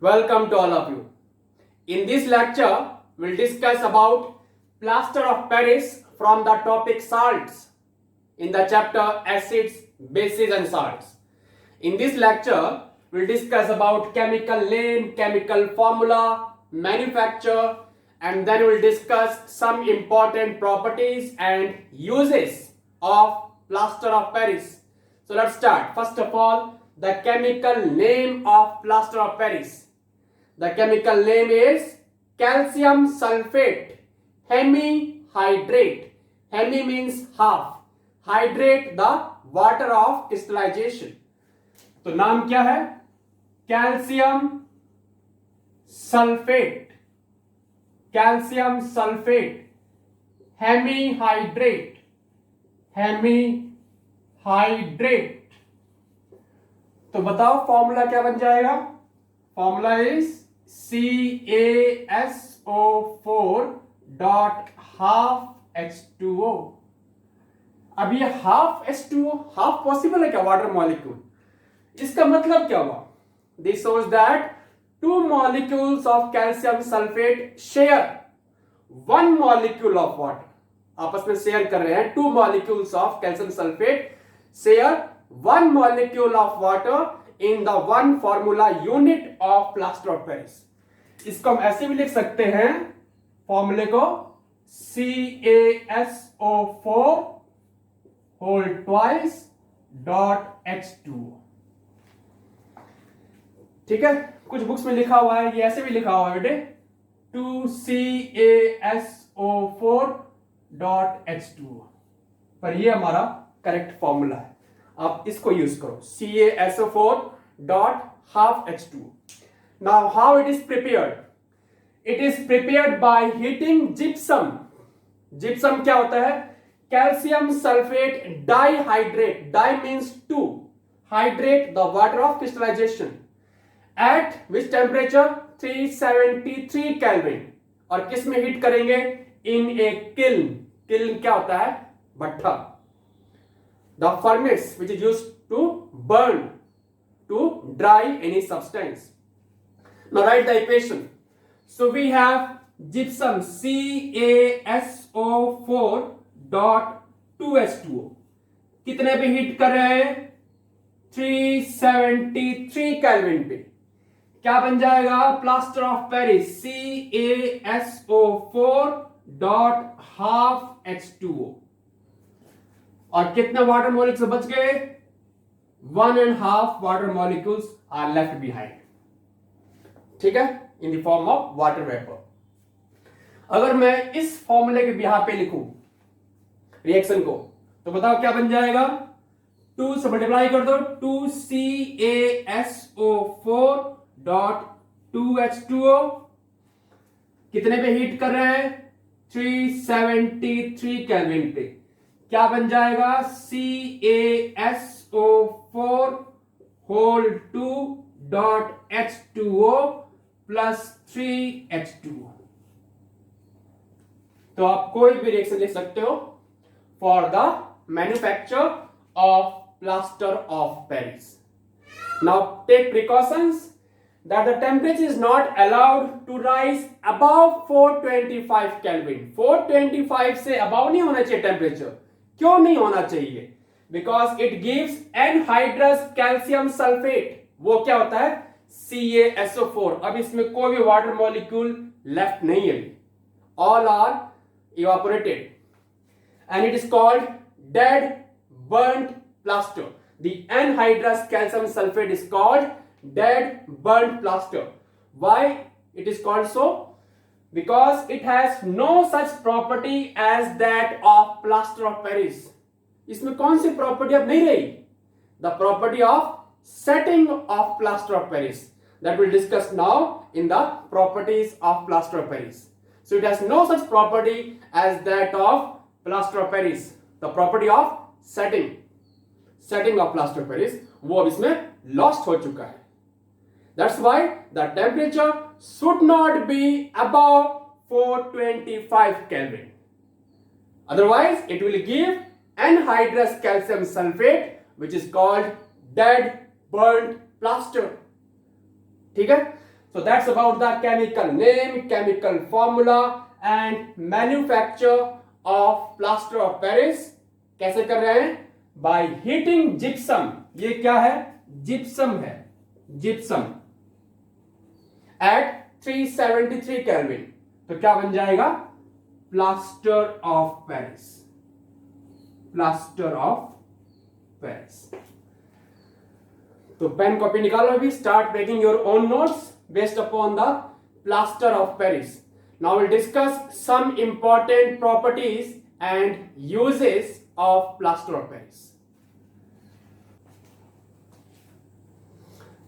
Welcome to all of you. In this lecture, we'll discuss about plaster of Paris from the topic salts in the chapter acids, bases and salts. In this lecture, we'll discuss about chemical name, chemical formula, manufacture, and then we'll discuss some important properties and uses of plaster of Paris. So let's start. First of all, the chemical name of plaster of Paris. The chemical name is calcium sulfate hemihydrate. Hemi means half. Hydrate the water of crystallization. तो नाम क्या है? Calcium sulphate. Calcium sulphate hemihydrate. Hemihydrate. तो बताओ formula क्या बन जाएगा? Formula is CaSO4 dot half H2O. अब ये हाफ H2O हाफ पॉसिबल है क्या वाटर मॉलिक्यूल? इसका मतलब क्या हुआ? This shows that two molecules of calcium sulphate share one molecule of water. आपस में शेयर कर रहे हैं. Two molecules of calcium sulphate share one molecule of water in the one formula unit of plaster of Paris. इसको हम ऐसे भी लिख सकते हैं फॉर्मूले को CaSO4 whole twice dot H2O. ठीक है, कुछ बुक्स में लिखा हुआ है, ये ऐसे भी लिखा हुआ है बेटे 2CaSO4 डॉट H2O, पर ये हमारा करेक्ट फॉर्मूला है. आप इसको यूज करो CaSO4 dot half H2O. Now how it is prepared? It is prepared by heating gypsum. Gypsum क्या होता है? Calcium sulphate dihydrate. Di means two, hydrate the water of crystallization at which temperature 373 kelvin. और किस में heat करेंगे? इन ए kiln. Kiln क्या होता है? भट्ठा. The furnace which is used to burn, to dry any substance. Now write the equation. So we have gypsum CaSO4 dot 2H2O. कितने पे हीट कर रहे हैं? 373 केल्विन पे. क्या बन जाएगा? Plaster of Paris CaSO4 dot half H2O. और कितने वाटर मॉलिक्यूल्स बच गए? 1.5 water molecules are left behind. ठीक है, in the form of water vapour. अगर मैं इस फॉर्मूले के बिहार पे लिखूं रिएक्शन को, तो बताओ क्या बन जाएगा? 2 से मल्टीप्लाई कर दो. 2CaSO4 dot 2H2O. कितने पे हीट कर रहे हैं? 373 केल्विन पे. क्या बन जाएगा? CaSO4 whole 2 dot H2O plus 3H2O. तो आप कोई भी रिएक्शन लिख सकते हो for the manufacture of plaster of Paris. Now take precautions that the temperature is not allowed to rise above 425 Kelvin. 425 से above नहीं होना चाहिए टेम्परेचर. क्यों नहीं होना चाहिए? Because it gives anhydrous calcium sulphate. वो क्या होता है? CaSO4. अब इसमें कोई भी वाटर मॉलिक्यूल लेफ्ट नहीं है, all are evaporated and it is called dead burned plaster. The anhydrous calcium sulphate is called dead burnt plaster. Why it is called so? Because it has no such property as that of plaster of Paris. इसमें कौन सी property अब नहीं रही? The property of setting of plaster of Paris, that we'll discuss now in the properties of plaster of Paris. So it has no such property as that of plaster of Paris. The property of setting of plaster of Paris वो अब इसमें lost हो चुका है. That's why the temperature should not be above 425 Kelvin. Otherwise, it will give anhydrous calcium sulfate, which is called dead burnt plaster. ठीक है. So that's about the chemical name, chemical formula and manufacture of plaster of Paris. कैसे कर रहे हैं? By heating gypsum. ये क्या है? Gypsum है, जिप्सम at 373 Kelvin. तो क्या बन जाएगा? Plaster of Paris, plaster of Paris. तो पेन कॉपी निकालो अभी. Start making your own notes based upon the plaster of Paris. Now we'll discuss some important properties and uses of plaster of Paris.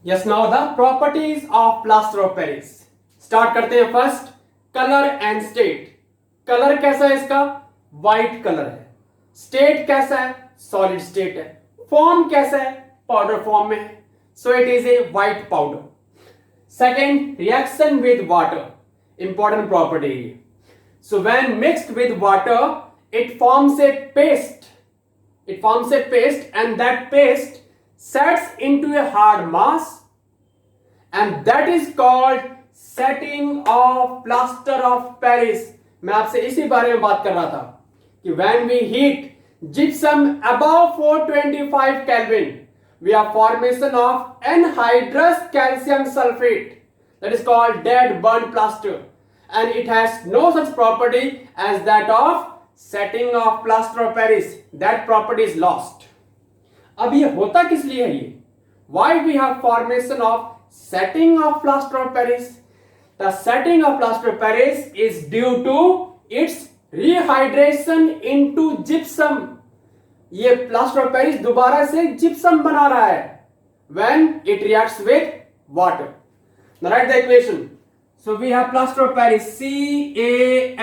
Yes, now the properties of plaster of Paris. Start करते हैं first. Colour and state. Colour कैसा है इसका? White colour है. State कैसा है? Solid state है. Form कैसा है? पाउडर फॉर्म में है. So it is a white powder. Second, reaction with water. Important property. So when mixed with water, it forms a paste. It forms a paste and that paste sets into a hard mass and that is called setting of plaster of Paris. मैं आपसे इसी बारे में बात कर रहा था कि when we heat gypsum above 425 Kelvin, we have formation of anhydrous calcium sulfate, that is called dead burnt plaster, and it has no such property as that of setting of plaster of Paris. That property is lost. अब ये होता किस लिए है ये? Why we have formation of setting of plaster of Paris? The setting of plaster of Paris is due to its rehydration into gypsum. ये plaster of Paris दोबारा से जिप्सम बना रहा है when it reacts with water. Now write the equation. So we have plaster of Paris CaSO4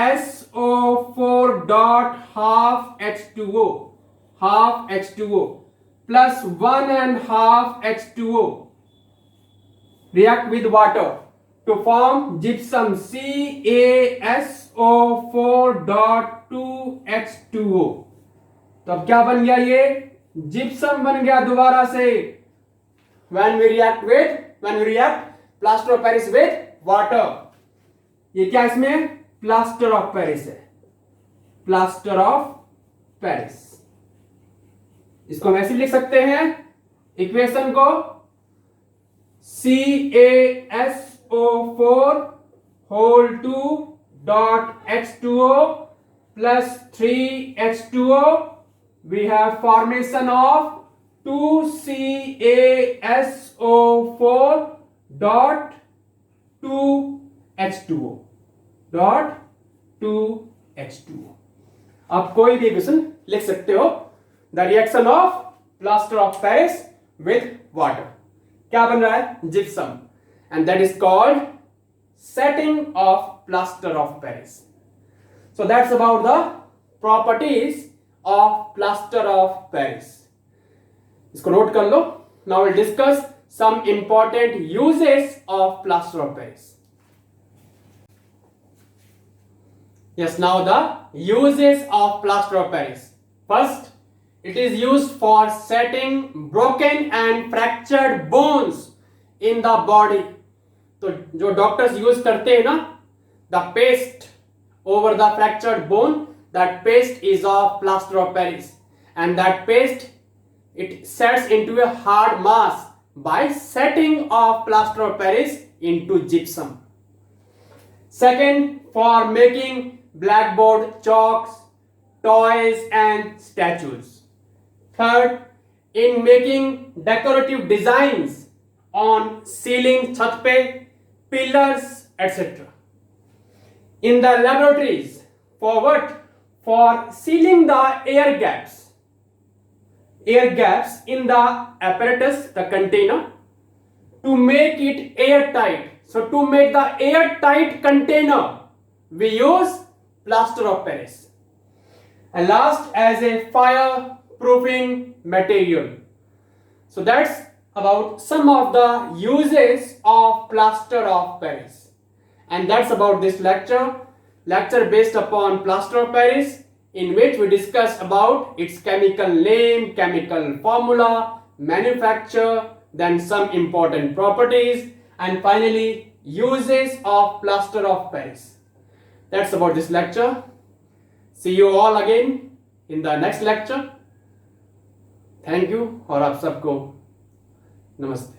dot half H2O plus 1.5 H2O react with water to form gypsum CaSO4 dot 2H2O. तो अब क्या बन गया? ये gypsum बन गया दोबारा से when we react plaster of Paris with water. ये क्या इसमें? प्लास्टर ऑफ पेरिस है, प्लास्टर ऑफ पेरिस. इसको हम ऐसे लिख सकते हैं इक्वेशन को CaSO4 whole 2 dot H2O plus 3H2O. We have formation of 2CaSO4 dot 2H2O dot 2H2O. आप कोई भी इक्वेशन लिख सकते हो. The reaction of plaster of Paris with water. क्या बन रहा है? Gypsum. And that is called setting of plaster of Paris. So that's about the properties of plaster of Paris. इसको नोट कर लो. Now we'll discuss some important uses of plaster of Paris. Yes, now the uses of plaster of Paris. First, it is used for setting broken and fractured bones in the body. तो जो doctors use करते हैं ना, the paste over the fractured bone, that paste is of plaster of Paris, and that paste it sets into a hard mass by setting of plaster of Paris into gypsum. Second, for making blackboard, chalks, toys and statues. Third, in making decorative designs on ceiling, छत पे, pillars, etc. In the laboratories, for what? For sealing the air gaps in the apparatus, the container, to make it airtight. So to make the airtight container, we use plaster of Paris. And last, as a fireproofing material. So that's about some of the uses of plaster of Paris. And that's about this lecture based upon plaster of Paris, in which we discuss about its chemical name, chemical formula, manufacture, then some important properties, and finally uses of plaster of Paris. That's about this lecture. See you all again in the next lecture. Thank you और आप सबको नमस्ते.